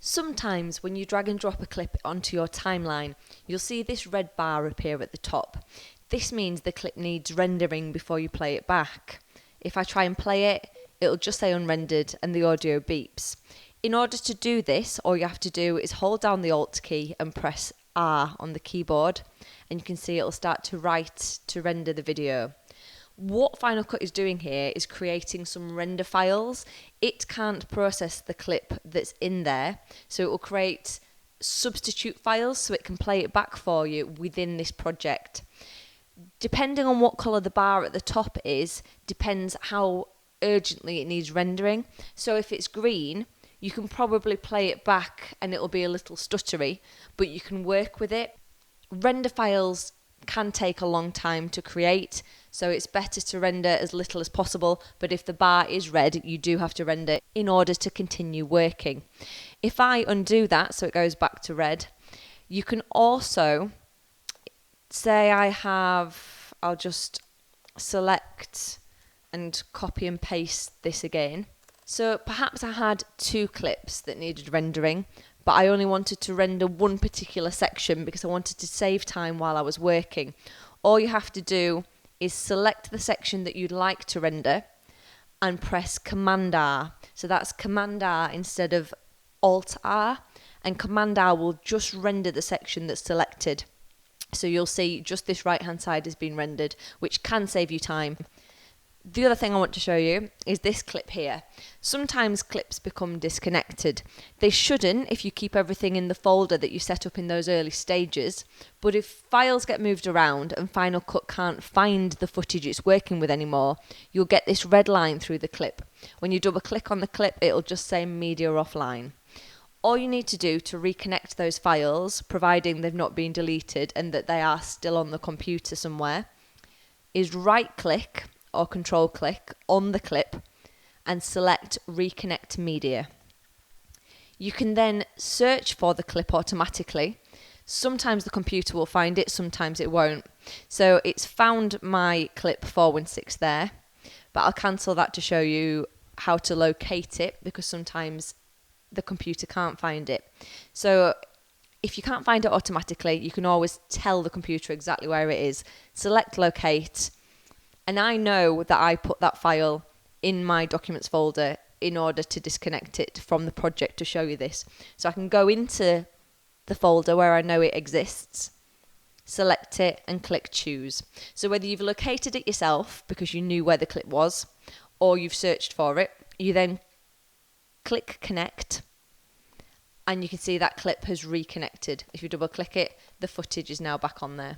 Sometimes when you drag and drop a clip onto your timeline, you'll see this red bar appear at the top. This means the clip needs rendering before you play it back. If I try and play it, it'll just say unrendered and the audio beeps. In order to do this, all you have to do is hold down the Alt key and press R on the keyboard, and you can see it'll start to write to render the video. What Final Cut is doing here is creating some render files. It can't process the clip that's in there, so it will create substitute files so it can play it back for you within this project. Depending on what colour the bar at the top is, depends how urgently it needs rendering. So if it's green, you can probably play it back and it'll be a little stuttery, but you can work with it. Render files can take a long time to create, so it's better to render as little as possible, but if the bar is red, you do have to render in order to continue working. If I undo that so it goes back to red, you can also say I'll just select and copy and paste this again. So perhaps I had two clips that needed rendering, but I only wanted to render one particular section because I wanted to save time while I was working. All you have to do is select the section that you'd like to render and press Command R. So that's Command R instead of Alt R, and Command R will just render the section that's selected. So you'll see just this right hand side has been rendered, which can save you time. The other thing I want to show you is this clip here. Sometimes clips become disconnected. They shouldn't if you keep everything in the folder that you set up in those early stages, but if files get moved around and Final Cut can't find the footage it's working with anymore, you'll get this red line through the clip. When you double click on the clip, it'll just say media offline. All you need to do to reconnect those files, providing they've not been deleted and that they are still on the computer somewhere, is right click or control click on the clip and select Reconnect Media. You can then search for the clip automatically. Sometimes the computer will find it, sometimes it won't. So it's found my clip 416 there, but I'll cancel that to show you how to locate it because sometimes the computer can't find it. So if you can't find it automatically, you can always tell the computer exactly where it is. Select Locate, and I know that I put that file in my Documents folder in order to disconnect it from the project to show you this. So I can go into the folder where I know it exists, select it and click Choose. So whether you've located it yourself because you knew where the clip was or you've searched for it, you then click Connect and you can see that clip has reconnected. If you double click it, the footage is now back on there.